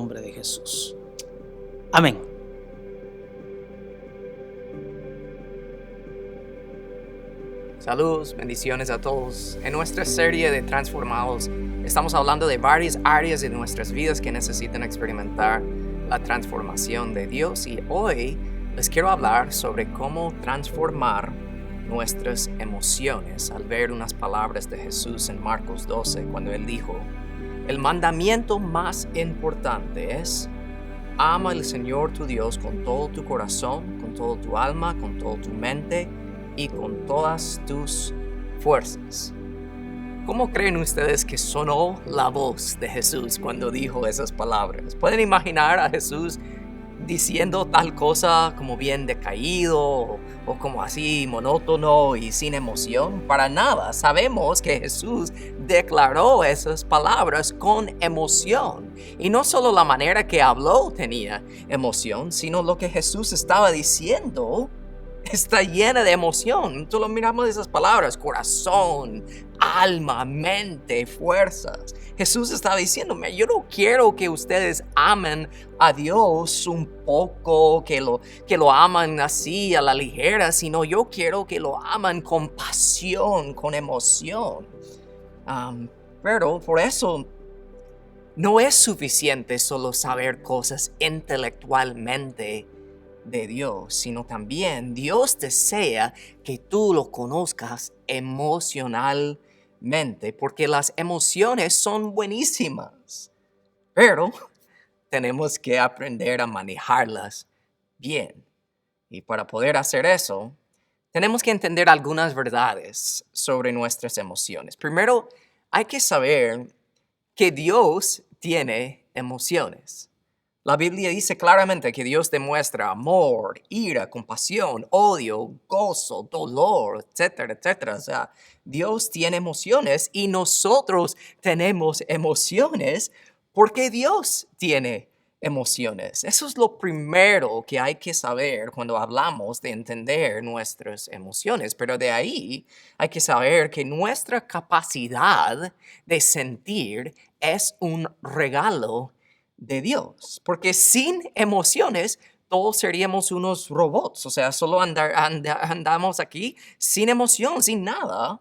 nombre de Jesús. Amén. Saludos, bendiciones a todos. En nuestra serie de Transformados, estamos hablando de varias áreas de nuestras vidas que necesitan experimentar la transformación de Dios, y hoy les quiero hablar sobre cómo transformar nuestras emociones al ver unas palabras de Jesús en Marcos 12, cuando Él dijo: el mandamiento más importante es: ama al Señor tu Dios con todo tu corazón, con todo tu alma, con toda tu mente y con todas tus fuerzas. ¿Cómo creen ustedes que sonó la voz de Jesús cuando dijo esas palabras? ¿Pueden imaginar a Jesús diciendo tal cosa como bien decaído o como así monótono y sin emoción? Para nada. Sabemos que Jesús declaró esas palabras con emoción. Y no solo la manera que habló tenía emoción, sino lo que Jesús estaba diciendo está llena de emoción. Solo miramos esas palabras: corazón, alma, mente, fuerzas. Jesús estaba diciéndome: yo no quiero que ustedes amen a Dios un poco, que lo aman así a la ligera, sino yo quiero que lo aman con pasión, con emoción. Pero por eso no es suficiente solo saber cosas intelectualmente de Dios, sino también Dios desea que tú lo conozcas emocionalmente, porque las emociones son buenísimas, pero tenemos que aprender a manejarlas bien. Y para poder hacer eso, tenemos que entender algunas verdades sobre nuestras emociones. Primero, hay que saber que Dios tiene emociones. La Biblia dice claramente que Dios demuestra amor, ira, compasión, odio, gozo, dolor, etcétera, etcétera. O sea, Dios tiene emociones y nosotros tenemos emociones porque Dios tiene emociones. Eso es lo primero que hay que saber cuando hablamos de entender nuestras emociones. Pero de ahí hay que saber que nuestra capacidad de sentir es un regalo de Dios, porque sin emociones todos seríamos unos robots. O sea, solo andamos aquí sin emoción, sin nada.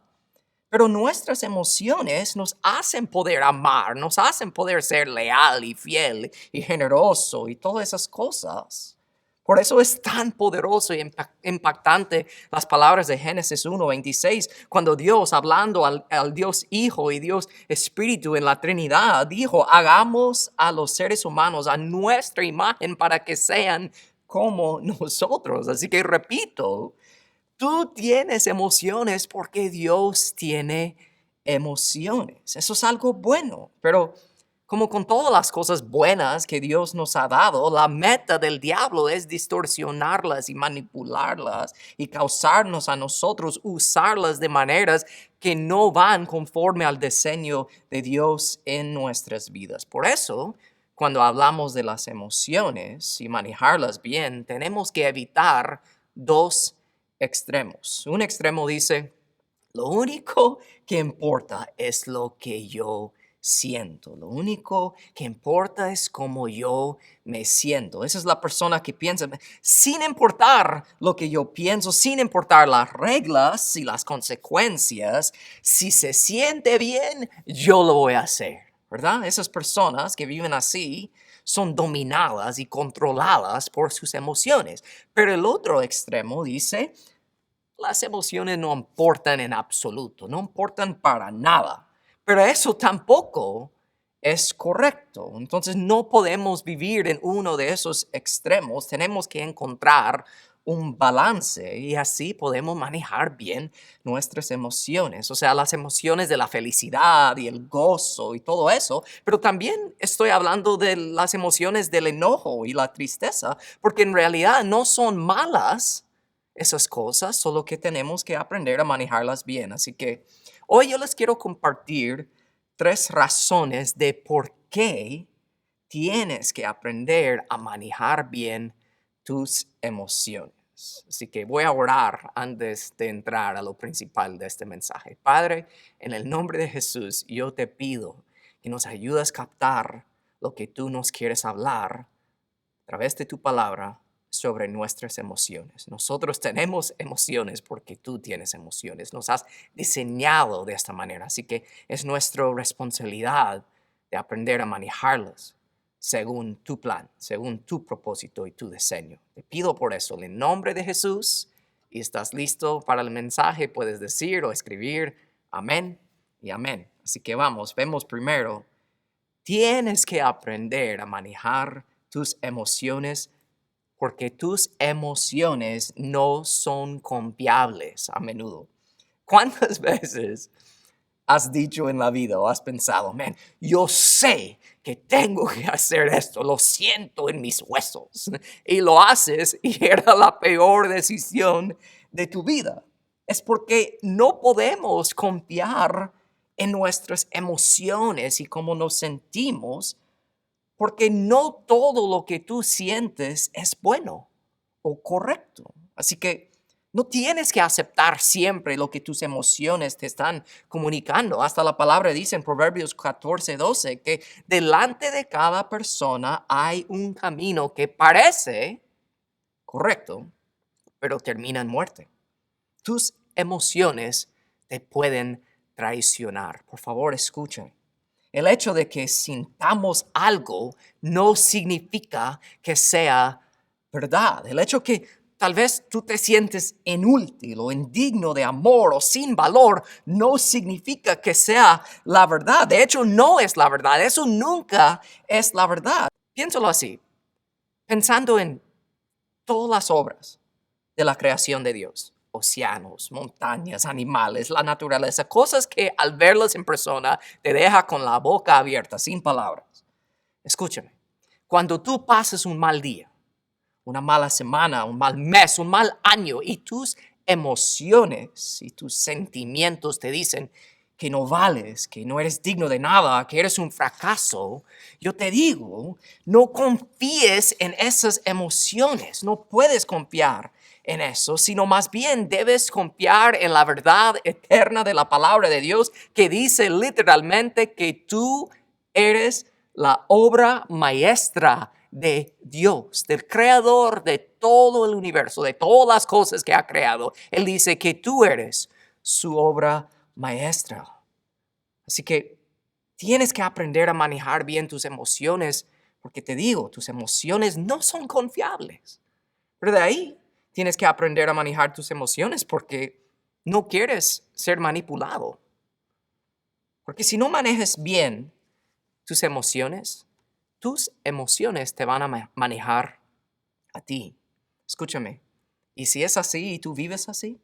Pero nuestras emociones nos hacen poder amar, nos hacen poder ser leal y fiel y generoso y todas esas cosas. Por eso es tan poderoso y impactante las palabras de Génesis 1:26, cuando Dios, hablando al Dios Hijo y Dios Espíritu en la Trinidad, dijo: hagamos a los seres humanos a nuestra imagen para que sean como nosotros. Así que repito, tú tienes emociones porque Dios tiene emociones. Eso es algo bueno, pero como con todas las cosas buenas que Dios nos ha dado, la meta del diablo es distorsionarlas y manipularlas y causarnos a nosotros usarlas de maneras que no van conforme al diseño de Dios en nuestras vidas. Por eso, cuando hablamos de las emociones y manejarlas bien, tenemos que evitar dos extremos. Un extremo dice: lo único que importa es lo que yo siento. Lo único que importa es cómo yo me siento. Esa es la persona que piensa: sin importar lo que yo pienso, sin importar las reglas y las consecuencias, si se siente bien, yo lo voy a hacer, ¿verdad? Esas personas que viven así son dominadas y controladas por sus emociones. Pero el otro extremo dice: las emociones no importan en absoluto, no importan para nada. Pero eso tampoco es correcto. Entonces no podemos vivir en uno de esos extremos. Tenemos que encontrar un balance y así podemos manejar bien nuestras emociones. O sea, las emociones de la felicidad y el gozo y todo eso. Pero también estoy hablando de las emociones del enojo y la tristeza, porque en realidad no son malas esas cosas, solo que tenemos que aprender a manejarlas bien. Así que hoy yo les quiero compartir 3 razones de por qué tienes que aprender a manejar bien tus emociones. Así que voy a orar antes de entrar a lo principal de este mensaje. Padre, en el nombre de Jesús, yo te pido que nos ayudes a captar lo que tú nos quieres hablar a través de tu palabra sobre nuestras emociones. Nosotros tenemos emociones porque tú tienes emociones. Nos has diseñado de esta manera. Así que es nuestra responsabilidad de aprender a manejarlas según tu plan, según tu propósito y tu diseño. Te pido por eso, en el nombre de Jesús, y estás listo para el mensaje, puedes decir o escribir amén y amén. Así que vemos primero, tienes que aprender a manejar tus emociones porque tus emociones no son confiables a menudo. ¿Cuántas veces has dicho en la vida o has pensado, man, yo sé que tengo que hacer esto, lo siento en mis huesos, y lo haces y era la peor decisión de tu vida? Es porque no podemos confiar en nuestras emociones y cómo nos sentimos, porque no todo lo que tú sientes es bueno o correcto. Así que no tienes que aceptar siempre lo que tus emociones te están comunicando. Hasta la palabra dice en Proverbios 14:12 que delante de cada persona hay un camino que parece correcto, pero termina en muerte. Tus emociones te pueden traicionar. Por favor, escuchen. El hecho de que sintamos algo no significa que sea verdad. El hecho que tal vez tú te sientes inútil o indigno de amor o sin valor no significa que sea la verdad. De hecho, no es la verdad. Eso nunca es la verdad. Piénsalo así, pensando en todas las obras de la creación de Dios. Océanos, montañas, animales, la naturaleza, cosas que al verlas en persona te deja con la boca abierta, sin palabras. Escúchame, cuando tú pases un mal día, una mala semana, un mal mes, un mal año y tus emociones y tus sentimientos te dicen que no vales, que no eres digno de nada, que eres un fracaso, yo te digo, no confíes en esas emociones, no puedes confiar en eso, sino más bien debes confiar en la verdad eterna de la palabra de Dios que dice literalmente que tú eres la obra maestra de Dios, del creador de todo el universo, de todas las cosas que ha creado. Él dice que tú eres su obra maestra. Así que tienes que aprender a manejar bien tus emociones, porque te digo, tus emociones no son confiables. Pero de ahí tienes que aprender a manejar tus emociones porque no quieres ser manipulado. Porque si no manejas bien tus emociones te van a manejar a ti. Escúchame, y si es así y tú vives así,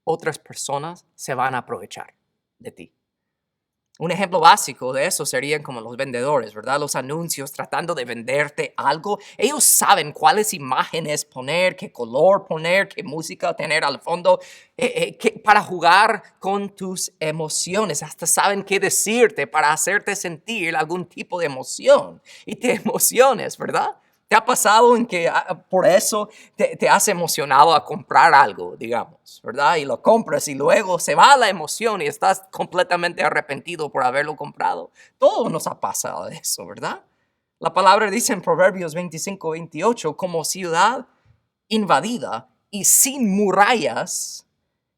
otras personas se van a aprovechar de ti. Un ejemplo básico de eso serían como los vendedores, ¿verdad? Los anuncios tratando de venderte algo. Ellos saben cuáles imágenes poner, qué color poner, qué música tener al fondo, para jugar con tus emociones. Hasta saben qué decirte para hacerte sentir algún tipo de emoción. Y te emociones, ¿verdad? ¿Te ha pasado en que por eso te has emocionado a comprar algo, digamos, ¿verdad? Y lo compras y luego se va la emoción y estás completamente arrepentido por haberlo comprado. Todo nos ha pasado eso, ¿verdad? La palabra dice en Proverbios 25:28, como ciudad invadida y sin murallas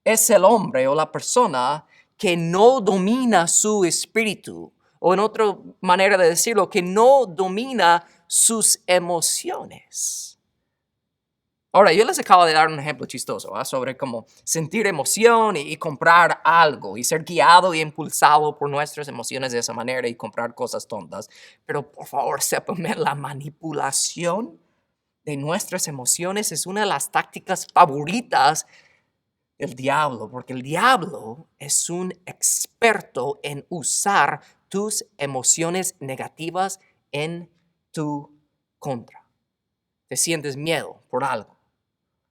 es el hombre o la persona que no domina su espíritu. O en otra manera de decirlo, que no domina sus emociones. Ahora, yo les acabo de dar un ejemplo chistoso sobre cómo sentir emoción y comprar algo y ser guiado y impulsado por nuestras emociones de esa manera y comprar cosas tontas. Pero por favor, sépame, la manipulación de nuestras emociones es una de las tácticas favoritas del diablo, porque el diablo es un experto en usar tus emociones negativas en tu contra. Te sientes miedo por algo.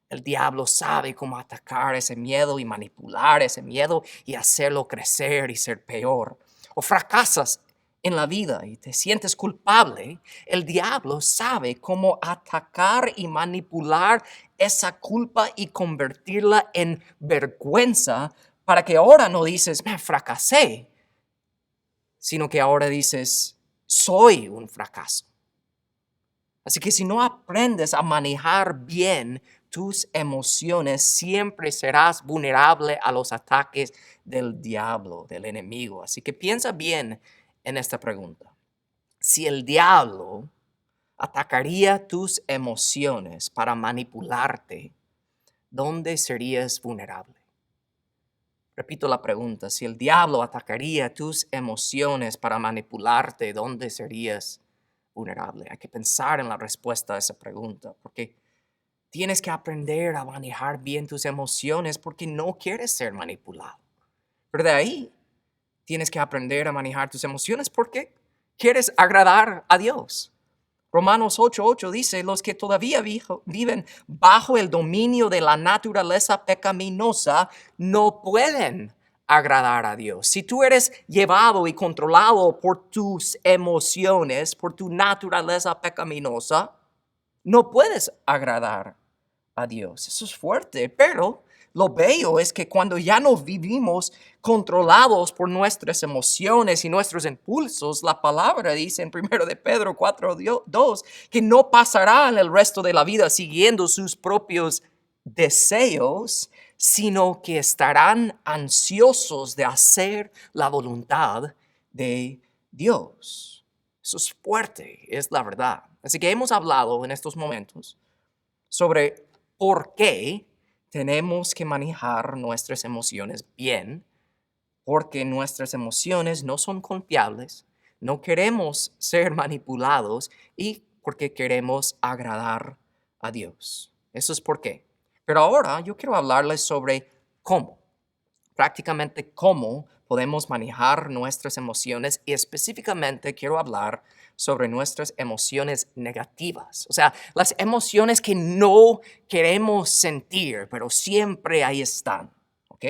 El diablo sabe cómo atacar ese miedo y manipular ese miedo y hacerlo crecer y ser peor. O fracasas en la vida y te sientes culpable, el diablo sabe cómo atacar y manipular esa culpa y convertirla en vergüenza para que ahora no dices, me fracasé, sino que ahora dices, soy un fracaso. Así que si no aprendes a manejar bien tus emociones, siempre serás vulnerable a los ataques del diablo, del enemigo. Así que piensa bien en esta pregunta. Si el diablo atacaría tus emociones para manipularte, ¿dónde serías vulnerable? Repito la pregunta, si el diablo atacaría tus emociones para manipularte, ¿dónde serías vulnerable? Hay que pensar en la respuesta a esa pregunta, porque tienes que aprender a manejar bien tus emociones porque no quieres ser manipulado. Pero de ahí tienes que aprender a manejar tus emociones porque quieres agradar a Dios. Romanos 8:8 dice, los que todavía viven bajo el dominio de la naturaleza pecaminosa no pueden agradar a Dios. Si tú eres llevado y controlado por tus emociones, por tu naturaleza pecaminosa, no puedes agradar a Dios. Eso es fuerte, pero lo bello es que cuando ya no vivimos controlados por nuestras emociones y nuestros impulsos, la palabra dice en 1 de Pedro 4:2 que no pasarán el resto de la vida siguiendo sus propios deseos, sino que estarán ansiosos de hacer la voluntad de Dios. Eso es fuerte, es la verdad. Así que hemos hablado en estos momentos sobre por qué tenemos que manejar nuestras emociones bien, porque nuestras emociones no son confiables, no queremos ser manipulados y porque queremos agradar a Dios. Eso es por qué. Pero ahora yo quiero hablarles sobre cómo, prácticamente cómo podemos manejar nuestras emociones y específicamente quiero hablar sobre nuestras emociones negativas, o sea, las emociones que no queremos sentir, pero siempre ahí están, ¿ok?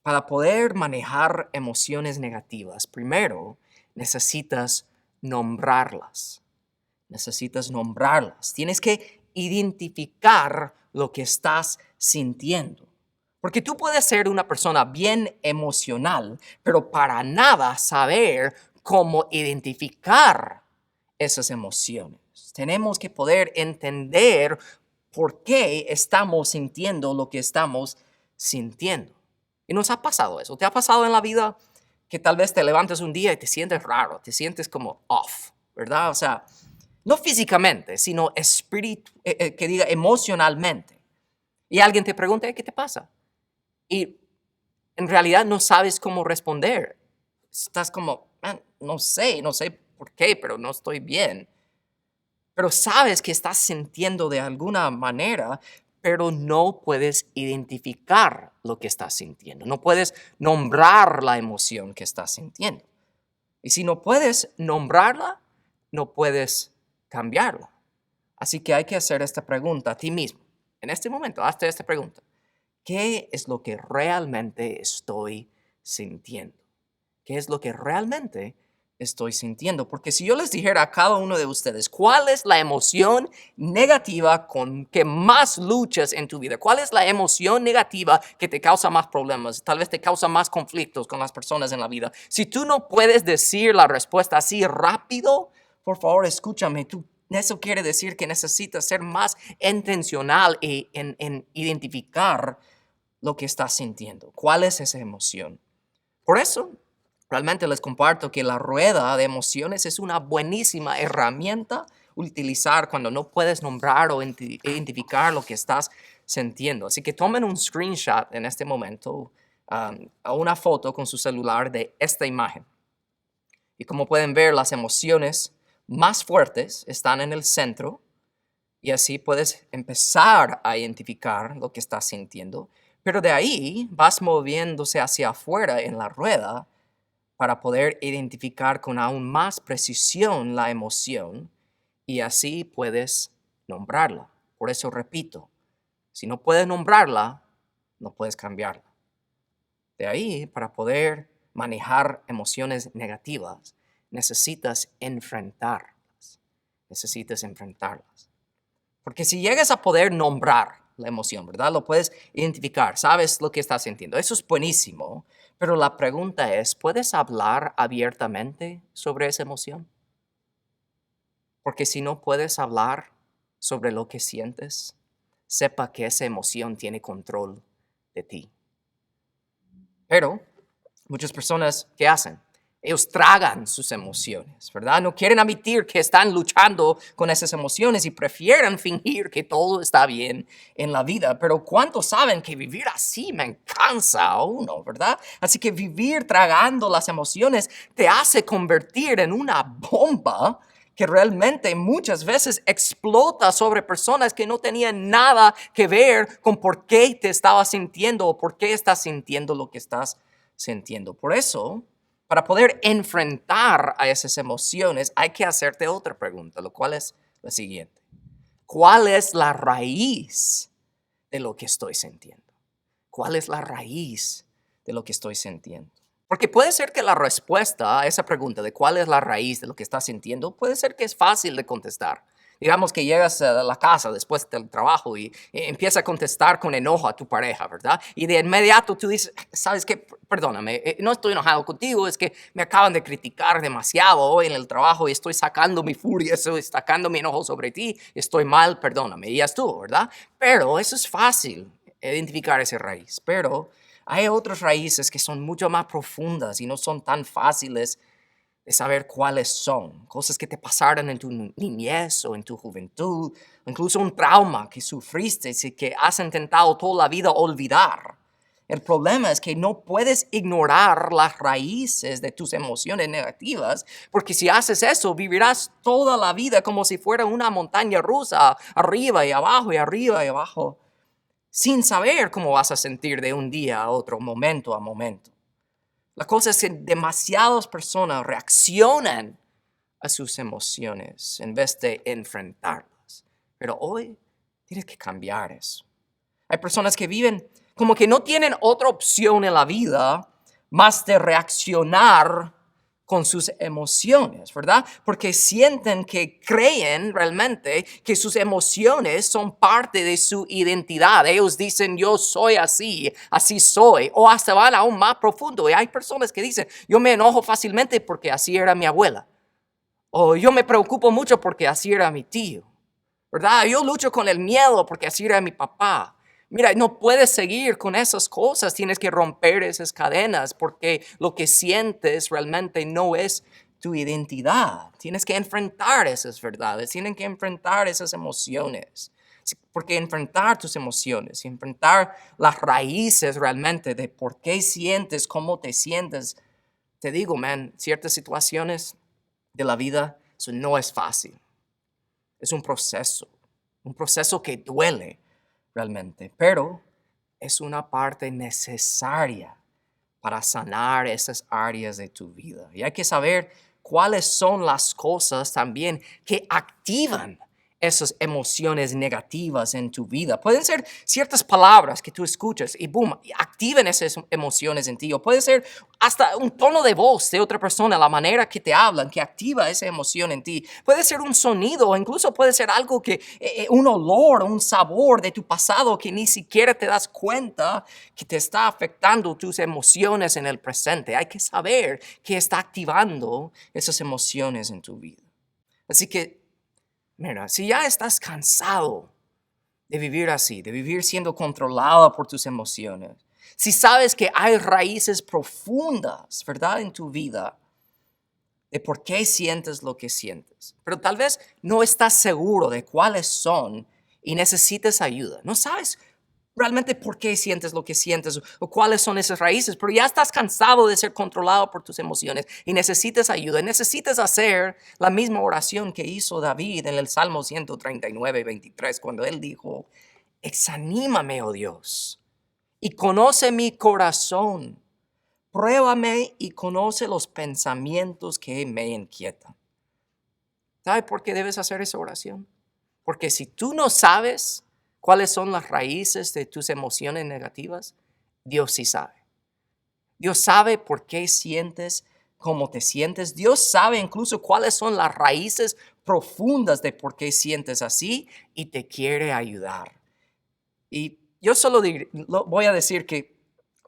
Para poder manejar emociones negativas, primero necesitas nombrarlas. Necesitas nombrarlas. Tienes que identificar lo que estás sintiendo. Porque tú puedes ser una persona bien emocional, pero para nada saber cómo identificar esas emociones. Tenemos que poder entender por qué estamos sintiendo lo que estamos sintiendo. Y nos ha pasado eso. ¿Te ha pasado en la vida que tal vez te levantes un día y te sientes raro, te sientes como off, ¿verdad? O sea, no físicamente, sino que diga emocionalmente. Y alguien te pregunta, ¿qué te pasa? Y en realidad no sabes cómo responder. Estás como, no sé por qué, pero no estoy bien. Pero sabes que estás sintiendo de alguna manera, pero no puedes identificar lo que estás sintiendo. No puedes nombrar la emoción que estás sintiendo. Y si no puedes nombrarla, no puedes cambiarla. Así que hay que hacer esta pregunta a ti mismo. En este momento, hazte esta pregunta. ¿Qué es lo que realmente estoy sintiendo? ¿Qué es lo que realmente estoy sintiendo? Porque si yo les dijera a cada uno de ustedes, ¿cuál es la emoción negativa con que más luchas en tu vida? ¿Cuál es la emoción negativa que te causa más problemas? Tal vez te causa más conflictos con las personas en la vida. Si tú no puedes decir la respuesta así rápido, por favor, escúchame. Eso quiere decir que necesitas ser más intencional en identificar lo que estás sintiendo. ¿Cuál es esa emoción? Por eso, realmente les comparto que la rueda de emociones es una buenísima herramienta utilizar cuando no puedes nombrar o identificar lo que estás sintiendo. Así que tomen un screenshot en este momento, a una foto con su celular de esta imagen. Y como pueden ver, las emociones más fuertes están en el centro y así puedes empezar a identificar lo que estás sintiendo. Pero de ahí vas moviéndose hacia afuera en la rueda para poder identificar con aún más precisión la emoción y así puedes nombrarla. Por eso repito, si no puedes nombrarla, no puedes cambiarla. De ahí, para poder manejar emociones negativas, necesitas enfrentarlas. Necesitas enfrentarlas. Porque si llegas a poder nombrar la emoción, ¿verdad? Lo puedes identificar, sabes lo que estás sintiendo. Eso es buenísimo, pero la pregunta es, ¿puedes hablar abiertamente sobre esa emoción? Porque si no puedes hablar sobre lo que sientes, sepa que esa emoción tiene control de ti. Pero muchas personas, ¿qué hacen? Ellos tragan sus emociones, ¿verdad? No quieren admitir que están luchando con esas emociones y prefieren fingir que todo está bien en la vida. Pero ¿cuántos saben que vivir así me cansa a uno, ¿verdad? Así que vivir tragando las emociones te hace convertir en una bomba que realmente muchas veces explota sobre personas que no tenían nada que ver con por qué te estabas sintiendo o por qué estás sintiendo lo que estás sintiendo. Por eso, para poder enfrentar a esas emociones, hay que hacerte otra pregunta, lo cual es la siguiente. ¿Cuál es la raíz de lo que estoy sintiendo? ¿Cuál es la raíz de lo que estoy sintiendo? Porque puede ser que la respuesta a esa pregunta de cuál es la raíz de lo que estás sintiendo, puede ser que es fácil de contestar. Digamos que llegas a la casa después del trabajo y empieza a contestar con enojo a tu pareja, ¿verdad? Y de inmediato tú dices, ¿sabes qué? Perdóname, no estoy enojado contigo, es que me acaban de criticar demasiado hoy en el trabajo y estoy sacando mi furia, estoy sacando mi enojo sobre ti, estoy mal, perdóname, y ya estuvo, ¿verdad? Pero eso es fácil, identificar esa raíz, pero hay otras raíces que son mucho más profundas y no son tan fáciles de saber cuáles son. Cosas que te pasaron en tu niñez o en tu juventud, o incluso un trauma que sufriste y que has intentado toda la vida olvidar. El problema es que no puedes ignorar las raíces de tus emociones negativas, porque si haces eso, vivirás toda la vida como si fuera una montaña rusa, arriba y abajo y arriba y abajo, sin saber cómo vas a sentir de un día a otro, momento a momento. La cosa es que demasiadas personas reaccionan a sus emociones en vez de enfrentarlas. Pero hoy tienes que cambiar eso. Hay personas que viven como que no tienen otra opción en la vida más de reaccionar con sus emociones, ¿verdad? Porque sienten que creen realmente que sus emociones son parte de su identidad. Ellos dicen, yo soy así, así soy, o hasta van aún más profundo. Y hay personas que dicen, yo me enojo fácilmente porque así era mi abuela. O yo me preocupo mucho porque así era mi tío, ¿verdad? Yo lucho con el miedo porque así era mi papá. Mira, no puedes seguir con esas cosas, tienes que romper esas cadenas porque lo que sientes realmente no es tu identidad. Tienes que enfrentar esas verdades, tienes que enfrentar esas emociones. Porque enfrentar tus emociones y enfrentar las raíces realmente de por qué sientes, cómo te sientes. Te digo, man, ciertas situaciones de la vida, eso no es fácil. Es un proceso que duele realmente, pero es una parte necesaria para sanar esas áreas de tu vida. Y hay que saber cuáles son las cosas también que activan esas emociones negativas en tu vida. Pueden ser ciertas palabras que tú escuchas y boom, activen esas emociones en ti. O puede ser hasta un tono de voz de otra persona, la manera que te hablan, que activa esa emoción en ti. Puede ser un sonido, o incluso puede ser algo que, un olor, un sabor de tu pasado que ni siquiera te das cuenta que te está afectando tus emociones en el presente. Hay que saber qué está activando esas emociones en tu vida. Así que mira, si ya estás cansado de vivir así, de vivir siendo controlado por tus emociones, si sabes que hay raíces profundas, ¿verdad?, en tu vida, de por qué sientes lo que sientes, pero tal vez no estás seguro de cuáles son y necesites ayuda. No sabes realmente por qué sientes lo que sientes o cuáles son esas raíces, pero ya estás cansado de ser controlado por tus emociones y necesitas ayuda. Necesitas hacer la misma oración que hizo David en el Salmo 139, 23, cuando él dijo, examíname, oh Dios, y conoce mi corazón. Pruébame y conoce los pensamientos que me inquietan. ¿Sabes por qué debes hacer esa oración? Porque si tú no sabes cuáles son las raíces de tus emociones negativas, Dios sí sabe. Dios sabe por qué sientes como te sientes. Dios sabe incluso cuáles son las raíces profundas de por qué sientes así y te quiere ayudar. Y yo solo voy a decir que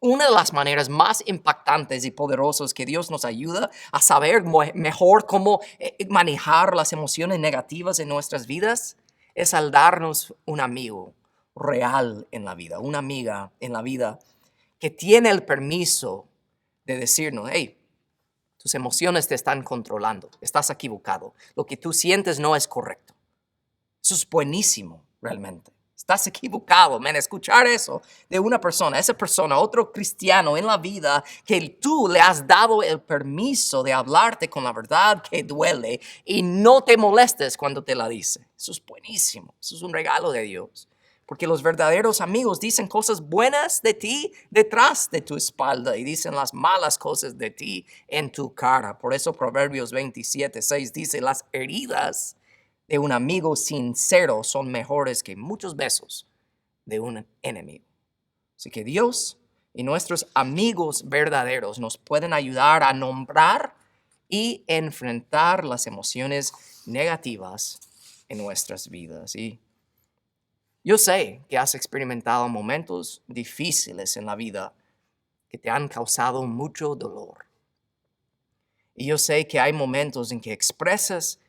una de las maneras más impactantes y poderosas que Dios nos ayuda a saber mejor cómo manejar las emociones negativas en nuestras vidas es al darnos un amigo real en la vida, una amiga en la vida que tiene el permiso de decirnos, hey, tus emociones te están controlando, estás equivocado, lo que tú sientes no es correcto. Eso es buenísimo, realmente. Estás equivocado, man. Escuchar eso de una persona, esa persona, otro cristiano en la vida, que tú le has dado el permiso de hablarte con la verdad que duele y no te molestes cuando te la dice. Eso es buenísimo. Eso es un regalo de Dios. Porque los verdaderos amigos dicen cosas buenas de ti detrás de tu espalda y dicen las malas cosas de ti en tu cara. Por eso Proverbios 27:6 dice, las heridas de un amigo sincero son mejores que muchos besos de un enemigo. Así que Dios y nuestros amigos verdaderos nos pueden ayudar a nombrar y enfrentar las emociones negativas en nuestras vidas. Y yo sé que has experimentado momentos difíciles en la vida que te han causado mucho dolor. Y yo sé que hay momentos en que expresas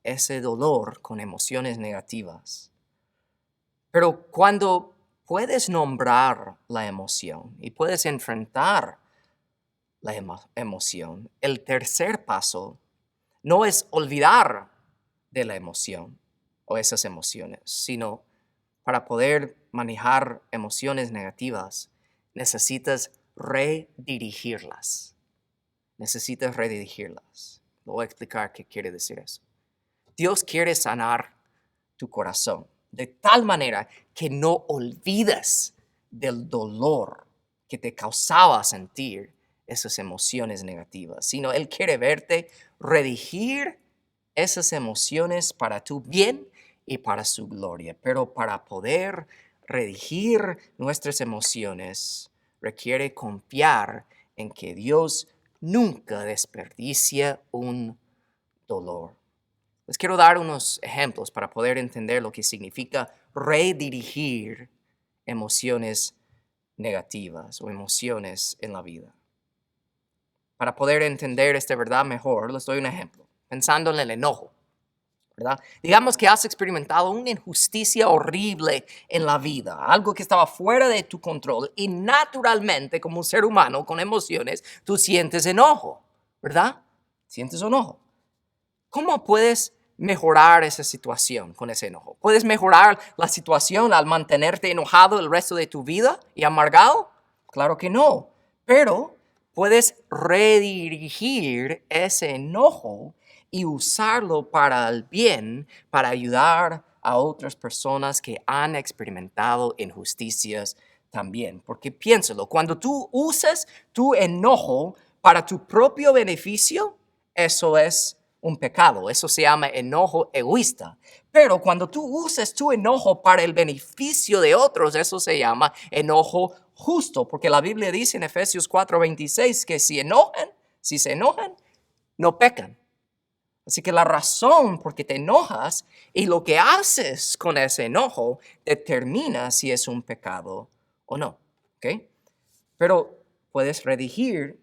ese dolor con emociones negativas. Pero cuando puedes nombrar la emoción y puedes enfrentar la emoción, el tercer paso no es olvidar de la emoción o esas emociones, sino para poder manejar emociones negativas, necesitas redirigirlas. Necesitas redirigirlas. Lo voy a explicar qué quiere decir eso. Dios quiere sanar tu corazón de tal manera que no olvides del dolor que te causaba sentir esas emociones negativas, sino Él quiere verte redirigir esas emociones para tu bien y para su gloria. Pero para poder redirigir nuestras emociones requiere confiar en que Dios nunca desperdicia un dolor. Les quiero dar unos ejemplos para poder entender lo que significa redirigir emociones negativas o emociones en la vida. Para poder entender esta verdad mejor, les doy un ejemplo, pensando en el enojo, ¿verdad? Digamos que has experimentado una injusticia horrible en la vida, algo que estaba fuera de tu control y naturalmente, como un ser humano con emociones, tú sientes enojo, ¿verdad? Sientes enojo. ¿Cómo puedes mejorar esa situación con ese enojo? ¿Puedes mejorar la situación al mantenerte enojado el resto de tu vida y amargado? Claro que no, pero puedes redirigir ese enojo y usarlo para el bien, para ayudar a otras personas que han experimentado injusticias también. Porque piénsalo, cuando tú usas tu enojo para tu propio beneficio, eso es un pecado, eso se llama enojo egoísta. Pero cuando tú uses tu enojo para el beneficio de otros, eso se llama enojo justo, porque la Biblia dice en Efesios 4:26 que si se enojan, no pecan. Así que la razón por qué te enojas y lo que haces con ese enojo determina si es un pecado o no. ¿Ok? Pero puedes redirigir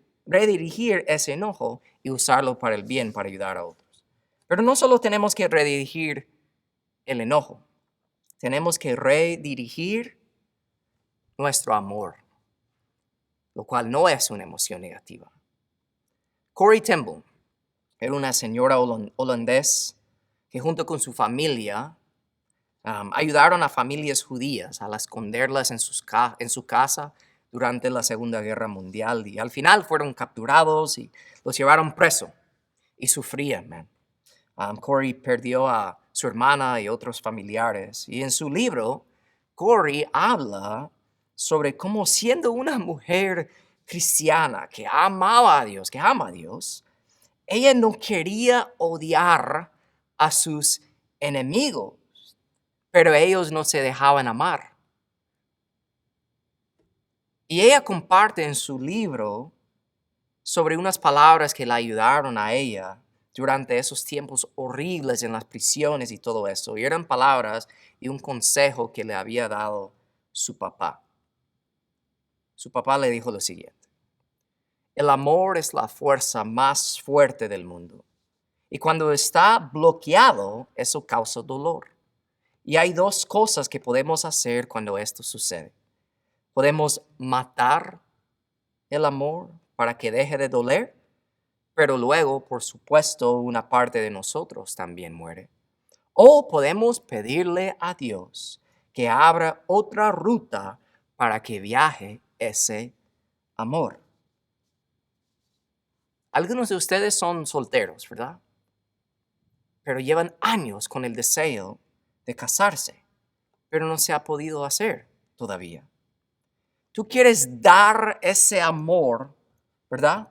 ese enojo y usarlo para el bien, para ayudar a otros. Pero no solo tenemos que redirigir el enojo, tenemos que redirigir nuestro amor, lo cual no es una emoción negativa. Corrie ten Boom era una señora holandesa que junto con su familia ayudaron a familias judías a esconderlas en su casa durante la Segunda Guerra Mundial y al final fueron capturados y los llevaron preso y sufrían, man. Corrie perdió a su hermana y otros familiares y en su libro Corrie habla sobre cómo siendo una mujer cristiana que amaba a Dios, que ama a Dios, ella no quería odiar a sus enemigos, pero ellos no se dejaban amar. Y ella comparte en su libro sobre unas palabras que la ayudaron a ella durante esos tiempos horribles en las prisiones y todo eso. Y eran palabras y un consejo que le había dado su papá. Su papá le dijo lo siguiente: el amor es la fuerza más fuerte del mundo. Y cuando está bloqueado, eso causa dolor. Y hay dos cosas que podemos hacer cuando esto sucede. Podemos matar el amor para que deje de doler, pero luego, por supuesto, una parte de nosotros también muere. O podemos pedirle a Dios que abra otra ruta para que viaje ese amor. Algunos de ustedes son solteros, ¿verdad? Pero llevan años con el deseo de casarse, pero no se ha podido hacer todavía. Tú quieres dar ese amor, ¿verdad?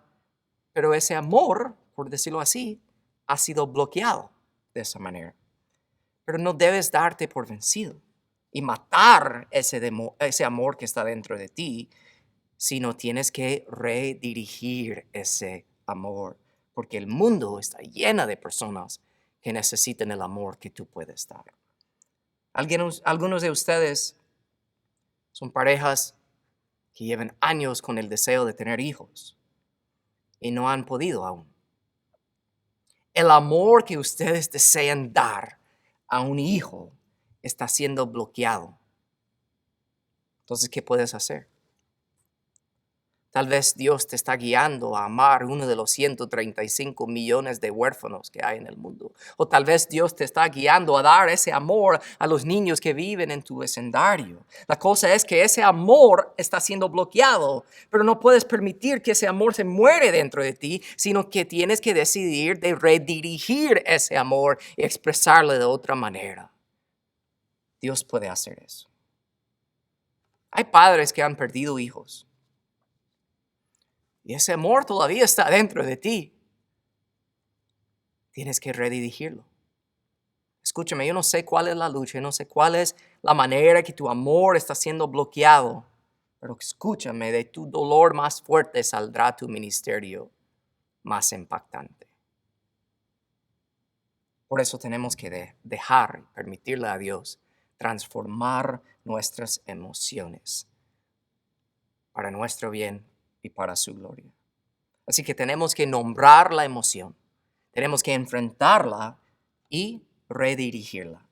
Pero ese amor, por decirlo así, ha sido bloqueado de esa manera. Pero no debes darte por vencido y matar ese amor que está dentro de ti, sino tienes que redirigir ese amor, porque el mundo está lleno de personas que necesitan el amor que tú puedes dar. Algunos de ustedes son parejas que llevan años con el deseo de tener hijos y no han podido aún. El amor que ustedes desean dar a un hijo está siendo bloqueado. Entonces, ¿qué puedes hacer? Tal vez Dios te está guiando a amar uno de los 135 millones de huérfanos que hay en el mundo. O tal vez Dios te está guiando a dar ese amor a los niños que viven en tu vecindario. La cosa es que ese amor está siendo bloqueado, pero no puedes permitir que ese amor se muere dentro de ti, sino que tienes que decidir de redirigir ese amor y expresarlo de otra manera. Dios puede hacer eso. Hay padres que han perdido hijos. Y ese amor todavía está dentro de ti. Tienes que redirigirlo. Escúchame, yo no sé cuál es la lucha, yo no sé cuál es la manera que tu amor está siendo bloqueado. Pero escúchame, de tu dolor más fuerte saldrá tu ministerio más impactante. Por eso tenemos que dejar y permitirle a Dios transformar nuestras emociones para nuestro bien y para su gloria. Así que tenemos que nombrar la emoción, tenemos que enfrentarla y redirigirla.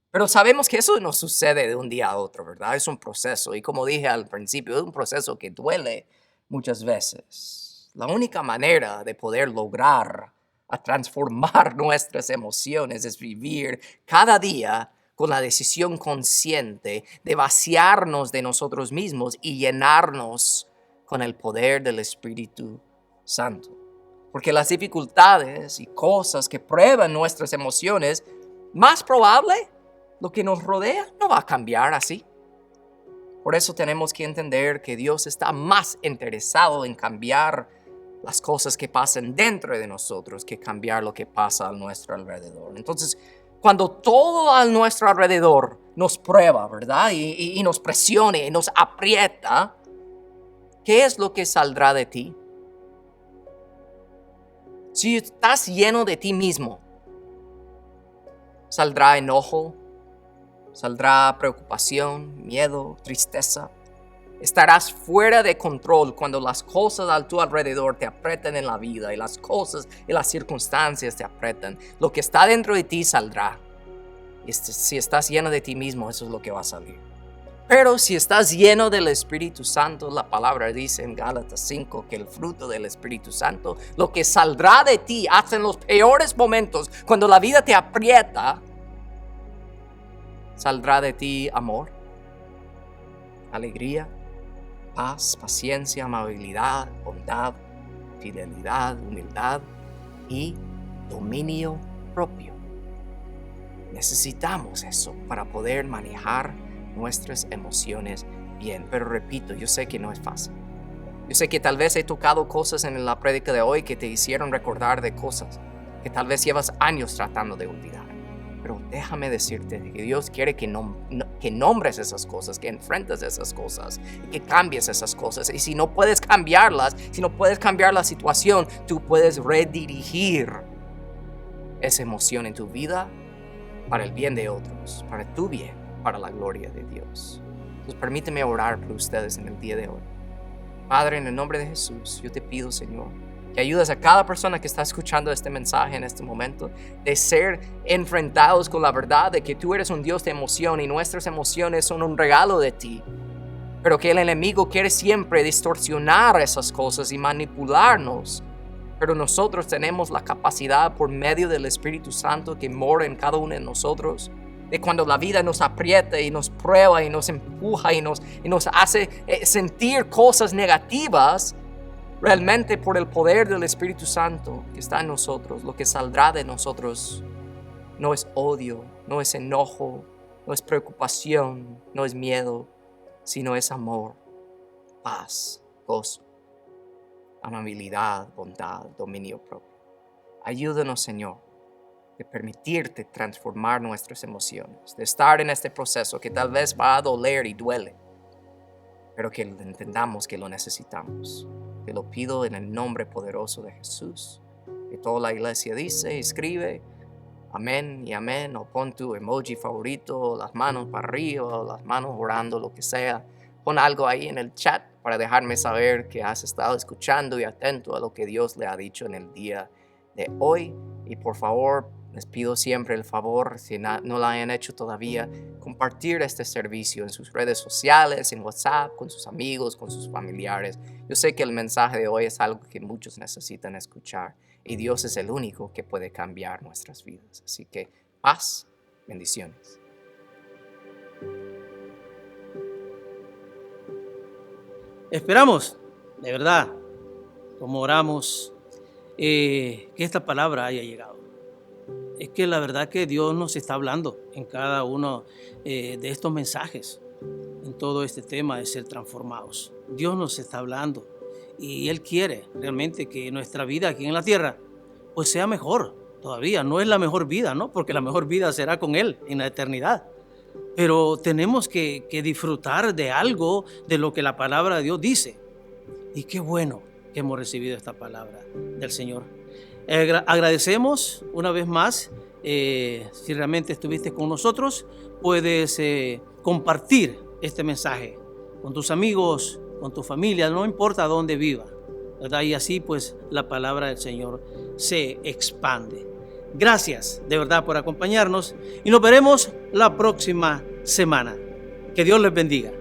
Pero sabemos que eso no sucede de un día a otro, ¿verdad? Es un proceso y como dije al principio, es un proceso que duele muchas veces. La única manera de poder lograr a transformar nuestras emociones es vivir cada día con la decisión consciente de vaciarnos de nosotros mismos y llenarnos con el poder del Espíritu Santo. Porque las dificultades y cosas que prueban nuestras emociones, más probable, lo que nos rodea no va a cambiar así. Por eso tenemos que entender que Dios está más interesado en cambiar las cosas que pasan dentro de nosotros que cambiar lo que pasa a nuestro alrededor. Entonces, cuando todo a nuestro alrededor nos prueba, ¿verdad? Y nos presione, y nos aprieta, ¿qué es lo que saldrá de ti? Si estás lleno de ti mismo, saldrá enojo, saldrá preocupación, miedo, tristeza. Estarás fuera de control cuando las cosas a tu alrededor te apretan en la vida y las cosas y las circunstancias te apretan. Lo que está dentro de ti saldrá. Y si estás lleno de ti mismo, eso es lo que va a salir. Pero si estás lleno del Espíritu Santo, la palabra dice en Gálatas 5 que el fruto del Espíritu Santo, lo que saldrá de ti hasta en los peores momentos, cuando la vida te aprieta, saldrá de ti amor, alegría, paz, paciencia, amabilidad, bondad, fidelidad, humildad y dominio propio. Necesitamos eso para poder manejar nuestras emociones bien. Pero repito, yo sé que no es fácil. Yo sé que tal vez he tocado cosas en la prédica de hoy que te hicieron recordar de cosas que tal vez llevas años tratando de olvidar. Pero déjame decirte que Dios quiere que nombres esas cosas, que enfrentes esas cosas y que cambies esas cosas. Y si no puedes cambiarlas, si no puedes cambiar la situación, tú puedes redirigir esa emoción en tu vida para el bien de otros, para tu bien, para la gloria de Dios. Entonces permíteme orar por ustedes en el día de hoy. Padre, en el nombre de Jesús, yo te pido, Señor, que ayudes a cada persona que está escuchando este mensaje en este momento de ser enfrentados con la verdad de que tú eres un Dios de emoción y nuestras emociones son un regalo de ti. Pero que el enemigo quiere siempre distorsionar esas cosas y manipularnos. Pero nosotros tenemos la capacidad por medio del Espíritu Santo que mora en cada uno de nosotros, de cuando la vida nos aprieta y nos prueba y nos empuja y nos hace sentir cosas negativas, realmente por el poder del Espíritu Santo que está en nosotros, lo que saldrá de nosotros no es odio, no es enojo, no es preocupación, no es miedo, sino es amor, paz, gozo, amabilidad, bondad, dominio propio. Ayúdanos, Señor, de permitirte transformar nuestras emociones, de estar en este proceso que tal vez va a doler y duele, pero que entendamos que lo necesitamos. Te lo pido en el nombre poderoso de Jesús. Que toda la iglesia dice, escribe, amén y amén, o pon tu emoji favorito, las manos para arriba, o las manos orando, lo que sea. Pon algo ahí en el chat para dejarme saber que has estado escuchando y atento a lo que Dios le ha dicho en el día de hoy. Y por favor, les pido siempre el favor, si no lo hayan hecho todavía, compartir este servicio en sus redes sociales, en WhatsApp, con sus amigos, con sus familiares. Yo sé que el mensaje de hoy es algo que muchos necesitan escuchar y Dios es el único que puede cambiar nuestras vidas. Así que paz, bendiciones. Esperamos, de verdad, como oramos, que esta palabra haya llegado. Es que la verdad que Dios nos está hablando en cada uno de estos mensajes, en todo este tema de ser transformados. Dios nos está hablando y Él quiere realmente que nuestra vida aquí en la tierra pues sea mejor todavía. No es la mejor vida, ¿no? Porque la mejor vida será con Él en la eternidad. Pero tenemos que disfrutar de algo de lo que la palabra de Dios dice. Y qué bueno que hemos recibido esta palabra del Señor. Agradecemos una vez más. Si realmente estuviste con nosotros, puedes compartir este mensaje con tus amigos, con tu familia, no importa dónde viva, ¿verdad? Y así pues la palabra del Señor se expande. Gracias de verdad por acompañarnos y nos veremos la próxima semana. Que Dios les bendiga.